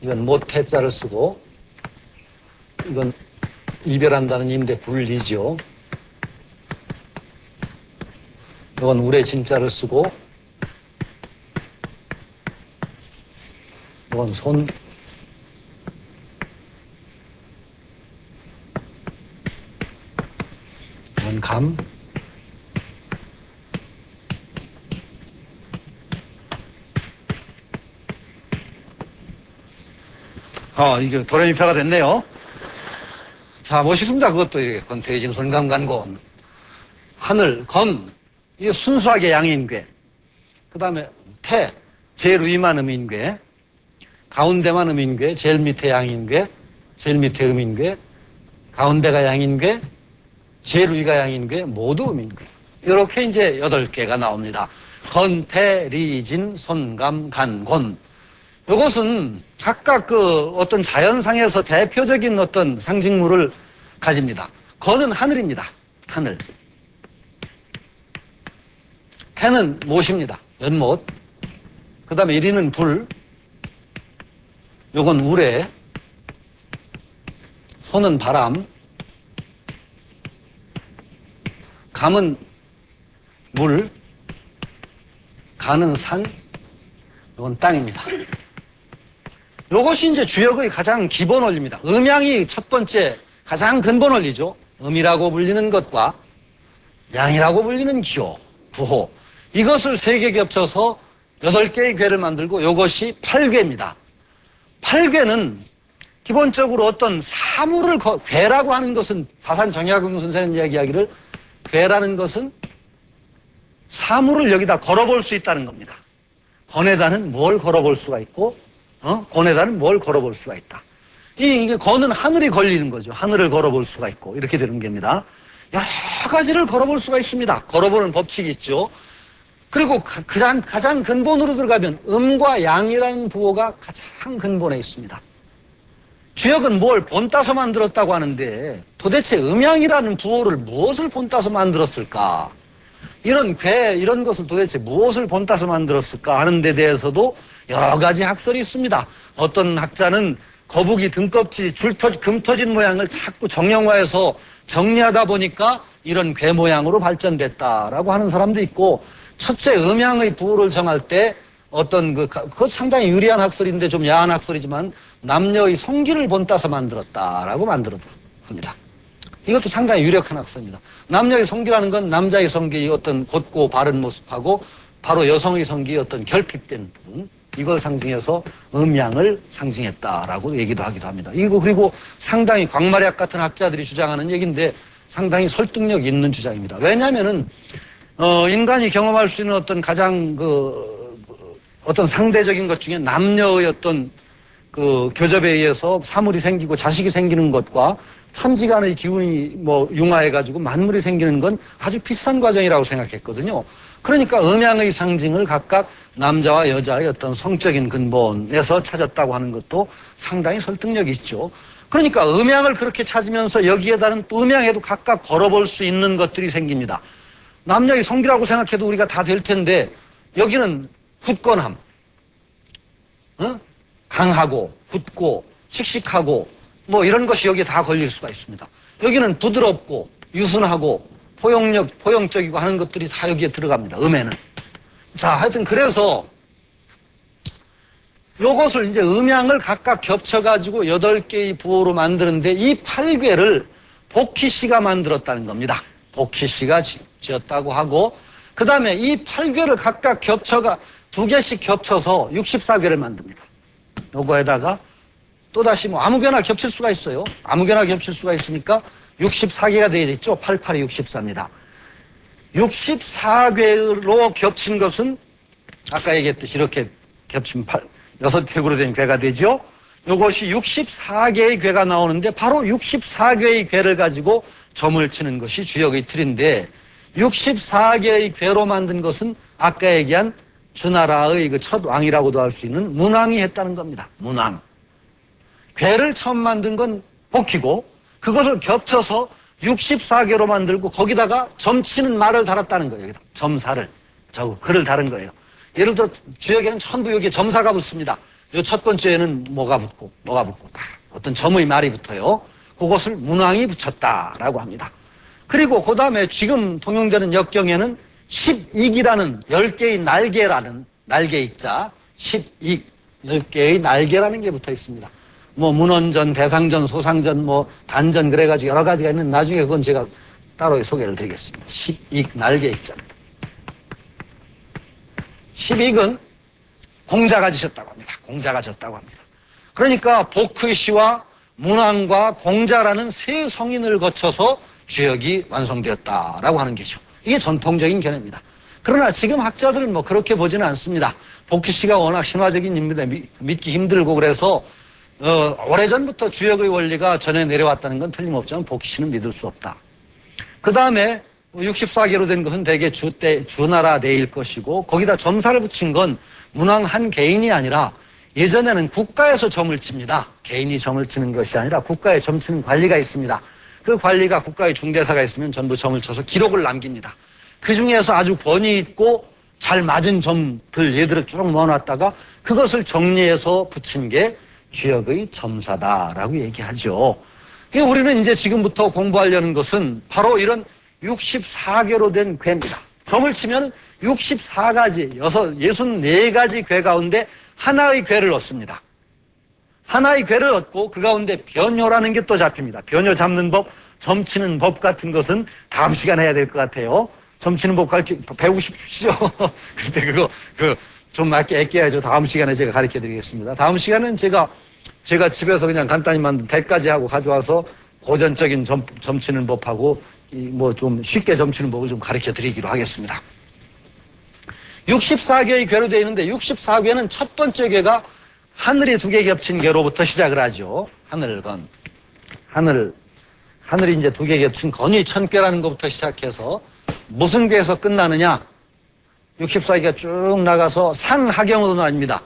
이건 못해자를 쓰고, 이건 이별한다는 인데 불리죠. 이건 울의 진자를 쓰고, 이건 손, 이건 감, 이게 도레미파가 됐네요. 자, 멋있습니다. 그것도 이렇게 건퇴해진 손감간곤. 하늘, 건, 이게 순수하게 양인괴. 그 다음에 태, 제일 위만 음인괴. 가운데만 음인괴, 제일 밑에 양인괴, 제일 밑에 음인괴, 가운데가 양인괴, 제일 위가 양인괴, 모두 음인괴. 이렇게 이제 8개가 나옵니다. 건, 태, 리, 진, 손, 감, 간, 곤. 이것은 각각 어떤 자연상에서 대표적인 어떤 상징물을 가집니다. 건은 하늘입니다. 하늘. 태는 못입니다. 연못. 그 다음에 리는 불. 요건 우레. 손은 바람. 감은 물. 간은 산. 요건 땅입니다. 요것이 이제 주역의 가장 기본 원리입니다. 음양이 첫 번째 가장 근본 원리죠. 음이라고 불리는 것과 양이라고 불리는 기호, 구호. 이것을 3개 겹쳐서 8개의 괴를 만들고 요것이 8괴입니다. 8괴는 기본적으로 어떤 사물을 괴라고 하는 것은 다산 정약용 선생님 이야기하기를 괴라는 것은 사물을 여기다 걸어볼 수 있다는 겁니다. 건에다는 뭘 걸어볼 수가 있고 건에다는 뭘 걸어볼 수가 있다. 이게 건은 하늘이 걸리는 거죠. 하늘을 걸어볼 수가 있고 이렇게 되는 겁니다. 여러 가지를 걸어볼 수가 있습니다. 걸어보는 법칙이 있죠. 그리고 가장 근본으로 들어가면 음과 양이라는 부호가 가장 근본에 있습니다. 주역은 뭘 본따서 만들었다고 하는데 도대체 음양이라는 부호를 무엇을 본따서 만들었을까? 이런 괴, 이런 것을 도대체 무엇을 본따서 만들었을까 하는 데 대해서도 여러 가지 학설이 있습니다. 어떤 학자는 거북이 등껍질, 금 터진 모양을 자꾸 정형화해서 정리하다 보니까 이런 괴 모양으로 발전됐다라고 하는 사람도 있고, 첫째 음양의 부호를 정할 때 어떤 그것 상당히 유리한 학설인데 좀 야한 학설이지만 남녀의 성기를 본따서 만들었다라고 합니다. 이것도 상당히 유력한 학설입니다. 남녀의 성기라는 건 남자의 성기의 어떤 곧고 바른 모습하고 바로 여성의 성기의 어떤 결핍된 부분, 이걸 상징해서 음양을 상징했다라고 얘기도 하기도 합니다. 이거 그리고 상당히 광마략 같은 학자들이 주장하는 얘기인데 상당히 설득력 있는 주장입니다. 왜냐하면은 인간이 경험할 수 있는 어떤 가장 어떤 상대적인 것 중에 남녀의 어떤 교접에 의해서 사물이 생기고 자식이 생기는 것과 천지간의 기운이 융화해가지고 만물이 생기는 건 아주 비슷한 과정이라고 생각했거든요. 그러니까 음양의 상징을 각각 남자와 여자의 어떤 성적인 근본에서 찾았다고 하는 것도 상당히 설득력이 있죠. 그러니까 음양을 그렇게 찾으면서 여기에다는 또 음양에도 각각 걸어볼 수 있는 것들이 생깁니다. 남녀의 성기라고 생각해도 우리가 다 될 텐데 여기는 굳건함, 강하고 굳고 씩씩하고 이런 것이 여기에 다 걸릴 수가 있습니다. 여기는 부드럽고 유순하고 포용적이고 하는 것들이 다 여기에 들어갑니다. 음에는. 자, 하여튼 그래서 요것을 이제 음양을 각각 겹쳐가지고 8개의 부호로 만드는데 이 8괴를 복희 씨가 만들었다는 겁니다. 복희 씨가 지었다고 하고, 그 다음에 이 8괴를 각각 2개씩 겹쳐서 64괴를 만듭니다. 요거에다가 또다시 아무개나 겹칠 수가 있어요. 아무개나 겹칠 수가 있으니까 64개가 되어있죠. 88이 64입니다. 64괴로 겹친 것은 아까 얘기했듯이 이렇게 겹치면 6획으로 된 괴가 되죠. 이것이 64개의 괴가 나오는데 바로 64개의 괴를 가지고 점을 치는 것이 주역의 틀인데 64개의 괴로 만든 것은 아까 얘기한 주나라의 첫 왕이라고도 할 수 있는 문왕이 했다는 겁니다. 문왕. 괴를 처음 만든 건 복희고 그것을 겹쳐서 64개로 만들고 거기다가 점치는 말을 달았다는 거예요. 여기다 점사를 글을 다른 거예요. 예를 들어 주역에는 전부 여기에 점사가 붙습니다. 요 첫 번째에는 뭐가 붙고 딱 어떤 점의 말이 붙어요. 그것을 문왕이 붙였다라고 합니다. 그리고 그 다음에 지금 통용되는 역경에는 10익이라는 10개의 날개라는 날개익자 10익 10개의 날개라는 게 붙어 있습니다. 뭐 문헌전, 대상전, 소상전, 뭐 단전 그래가지고 여러 가지가 있는 나중에 그건 제가 따로 소개를 드리겠습니다. 10익 날개익자입니다. 10익은 공자가 지셨다고 합니다. 공자가 졌다고 합니다. 그러니까 복휘씨와 문왕과 공자라는 세 성인을 거쳐서 주역이 완성되었다라고 하는 게죠. 이게 전통적인 견해입니다. 그러나 지금 학자들은 뭐 그렇게 보지는 않습니다. 복휘씨가 워낙 신화적인 인물인데 믿기 힘들고 그래서 오래전부터 주역의 원리가 전해 내려왔다는 건 틀림없지만 복휘씨는 믿을 수 없다. 그 다음에 64개로 된 것은 대개 주나라 내일 것이고 거기다 점사를 붙인 건 문왕 한 개인이 아니라 예전에는 국가에서 점을 칩니다. 개인이 점을 치는 것이 아니라 국가에 점 치는 관리가 있습니다. 그 관리가 국가의 중대사가 있으면 전부 점을 쳐서 기록을 남깁니다. 그 중에서 아주 권위 있고 잘 맞은 점들 얘들을 쭉 모아놨다가 그것을 정리해서 붙인 게 주역의 점사다라고 얘기하죠. 우리는 이제 지금부터 공부하려는 것은 바로 이런 64개로 된 괴입니다. 점을 치면 64가지, 64가지 괴 가운데 하나의 괴를 얻습니다. 하나의 괴를 얻고 그 가운데 변효라는 게 또 잡힙니다. 변효 잡는 법, 점 치는 법 같은 것은 다음 시간에 해야 될 것 같아요. 점 치는 법 배우고 싶으시죠? 근데 그거 좀 맞게 애껴야죠. 다음 시간에 제가 가르쳐 드리겠습니다. 다음 시간은 제가 집에서 그냥 간단히 만든 대까지 하고 가져와서 고전적인 점 치는 법하고 뭐 좀 쉽게 점 치는 법을 좀 가르쳐 드리기로 하겠습니다. 64개의 괴로 되어 있는데 64괴는 첫 번째 괴가 하늘이 두 개 겹친 괴로부터 시작을 하죠. 하늘이 이제 두 개 겹친 건위 천괴라는 것부터 시작해서 무슨 괴에서 끝나느냐? 64개가 쭉 나가서 상하경으로 나뉩니다.